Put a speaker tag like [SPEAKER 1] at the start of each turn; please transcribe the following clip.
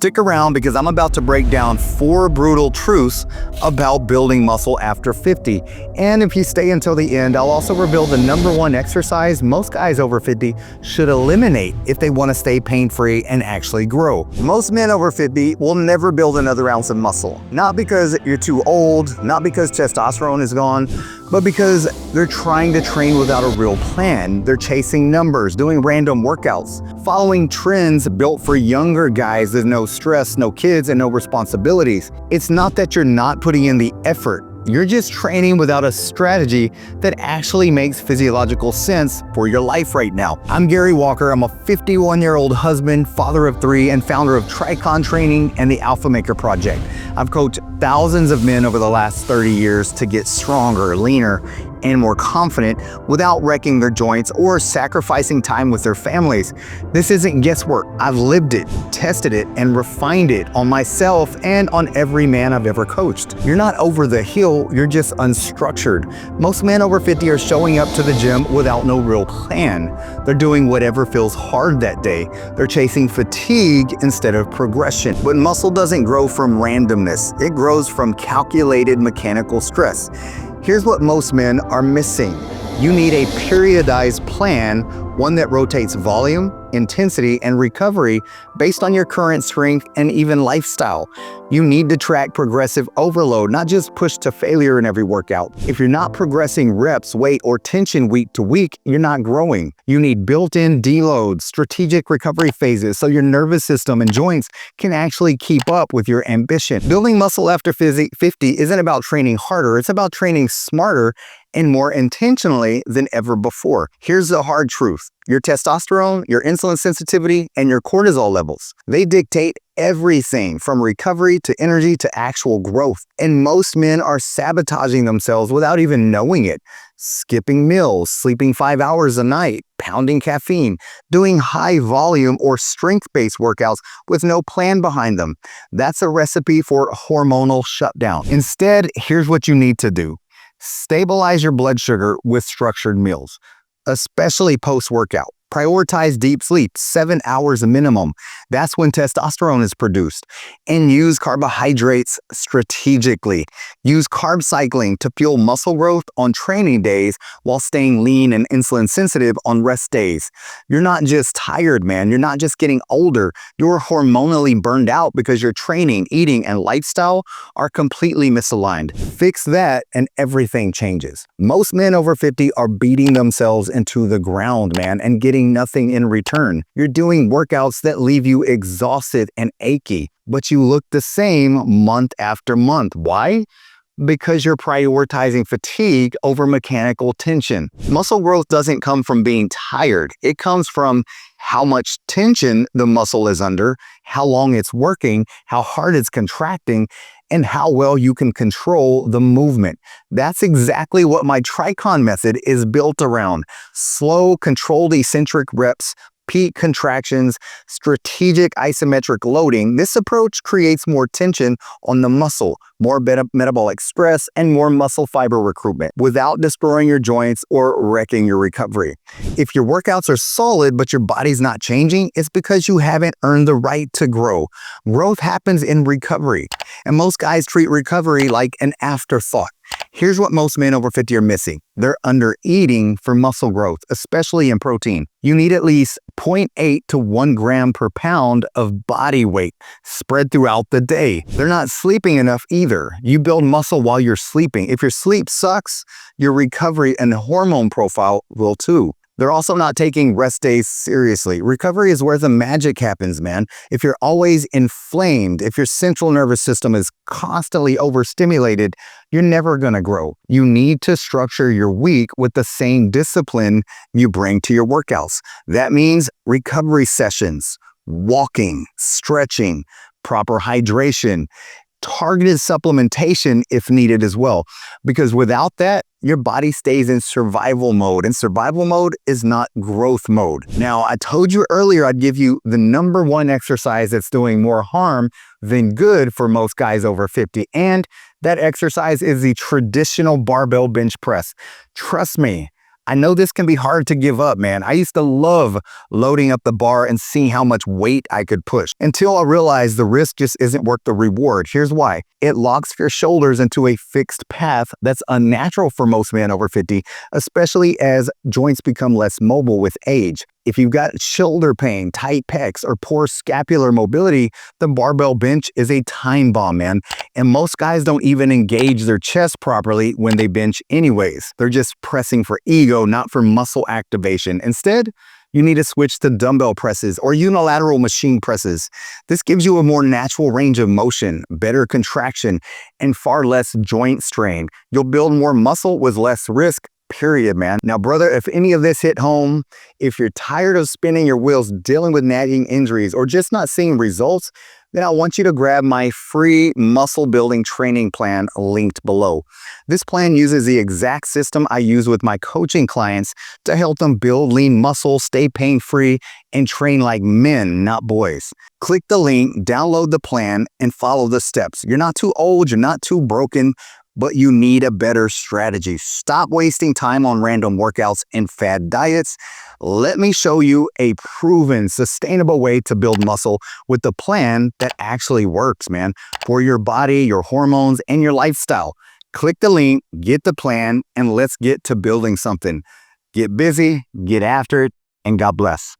[SPEAKER 1] Stick around because I'm about to break down 4 brutal truths about building muscle after 50. And if you stay until the end, I'll also reveal the #1 exercise most guys over 50 should eliminate if they want to stay pain-free and actually grow. Most men over 50 will never build another ounce of muscle. Not because you're too old, not because testosterone is gone, but because they're trying to train without a real plan. They're chasing numbers, doing random workouts, following trends built for younger guys with no stress, no kids, and no responsibilities. It's not that you're not putting in the effort. You're just training without a strategy that actually makes physiological sense for your life right now. I'm Gary Walker. I'm a 51-year-old husband, father of 3, and founder of TRICON Training and the Alpha Maker Project. I've coached thousands of men over the last 30 years to get stronger, leaner, and more confident without wrecking their joints or sacrificing time with their families. This isn't guesswork. I've lived it, tested it, and refined it on myself and on every man I've ever coached. You're not over the hill, you're just unstructured. Most men over 50 are showing up to the gym without no real plan. They're doing whatever feels hard that day. They're chasing fatigue instead of progression. But muscle doesn't grow from randomness. It grows from calculated mechanical stress. Here's what most men are missing. You need a periodized plan, one that rotates volume, intensity, and recovery based on your current strength and even lifestyle. You need to track progressive overload, not just push to failure in every workout. If you're not progressing reps, weight, or tension week to week, you're not growing. You need built-in deloads, strategic recovery phases, so your nervous system and joints can actually keep up with your ambition. Building muscle after 50 isn't about training harder, it's about training smarter and more intentionally than ever before. Here's the hard truth. Your testosterone, your insulin sensitivity, and your cortisol levels, they dictate everything from recovery to energy to actual growth. And most men are sabotaging themselves without even knowing it. Skipping meals, sleeping 5 hours a night, pounding caffeine, doing high volume or strength-based workouts with no plan behind them. That's a recipe for hormonal shutdown. Instead, here's what you need to do. Stabilize your blood sugar with structured meals, especially post-workout. Prioritize deep sleep, 7 hours minimum. That's when testosterone is produced. And use carbohydrates strategically. Use carb cycling to fuel muscle growth on training days while staying lean and insulin sensitive on rest days. You're not just tired, man. You're not just getting older. You're hormonally burned out because your training, eating, and lifestyle are completely misaligned. Fix that and everything changes. Most men over 50 are beating themselves into the ground, man, and getting nothing in return. You're doing workouts that leave you exhausted and achy, but you look the same month after month. Why? Because you're prioritizing fatigue over mechanical tension. Muscle growth doesn't come from being tired. It comes from how much tension the muscle is under, how long it's working, how hard it's contracting, and how well you can control the movement. That's exactly what my TRICON method is built around. Slow, controlled eccentric reps, peak contractions, strategic isometric loading. This approach creates more tension on the muscle, more metabolic stress, and more muscle fiber recruitment without destroying your joints or wrecking your recovery. If your workouts are solid but your body's not changing, it's because you haven't earned the right to grow. Growth happens in recovery, and most guys treat recovery like an afterthought. Here's what most men over 50 are missing. They're under-eating for muscle growth, especially in protein. You need at least 0.8 to 1 gram per pound of body weight spread throughout the day. They're not sleeping enough either. You build muscle while you're sleeping. If your sleep sucks, your recovery and hormone profile will too. They're also not taking rest days seriously. Recovery is where the magic happens, man. If you're always inflamed, if your central nervous system is constantly overstimulated, you're never going to grow. You need to structure your week with the same discipline you bring to your workouts. That means recovery sessions, walking, stretching, proper hydration, targeted supplementation if needed as well. Because without that, your body stays in survival mode, and survival mode is not growth mode. Now, I told you earlier I'd give you the #1 exercise that's doing more harm than good for most guys over 50, and that exercise is the traditional barbell bench press. Trust me, I know this can be hard to give up, man. I used to love loading up the bar and seeing how much weight I could push until I realized the risk just isn't worth the reward. Here's why. It locks your shoulders into a fixed path that's unnatural for most men over 50, especially as joints become less mobile with age. If you've got shoulder pain, tight pecs, or poor scapular mobility, the barbell bench is a time bomb, man. And most guys don't even engage their chest properly when they bench anyways. They're just pressing for ego, not for muscle activation. Instead, you need to switch to dumbbell presses or unilateral machine presses. This gives you a more natural range of motion, better contraction, and far less joint strain. You'll build more muscle with less risk. Period, man. Now, brother, if any of this hit home, if you're tired of spinning your wheels, dealing with nagging injuries, or just not seeing results, then I want you to grab my free muscle building training plan linked below. This plan uses the exact system I use with my coaching clients to help them build lean muscle, stay pain-free, and train like men, not boys. Click the link, download the plan, and follow the steps. You're not too old, you're not too broken, but you need a better strategy. Stop wasting time on random workouts and fad diets. Let me show you a proven, sustainable way to build muscle with the plan that actually works, man, for your body, your hormones, and your lifestyle. Click the link, get the plan, and let's get to building something. Get busy, get after it, and God bless.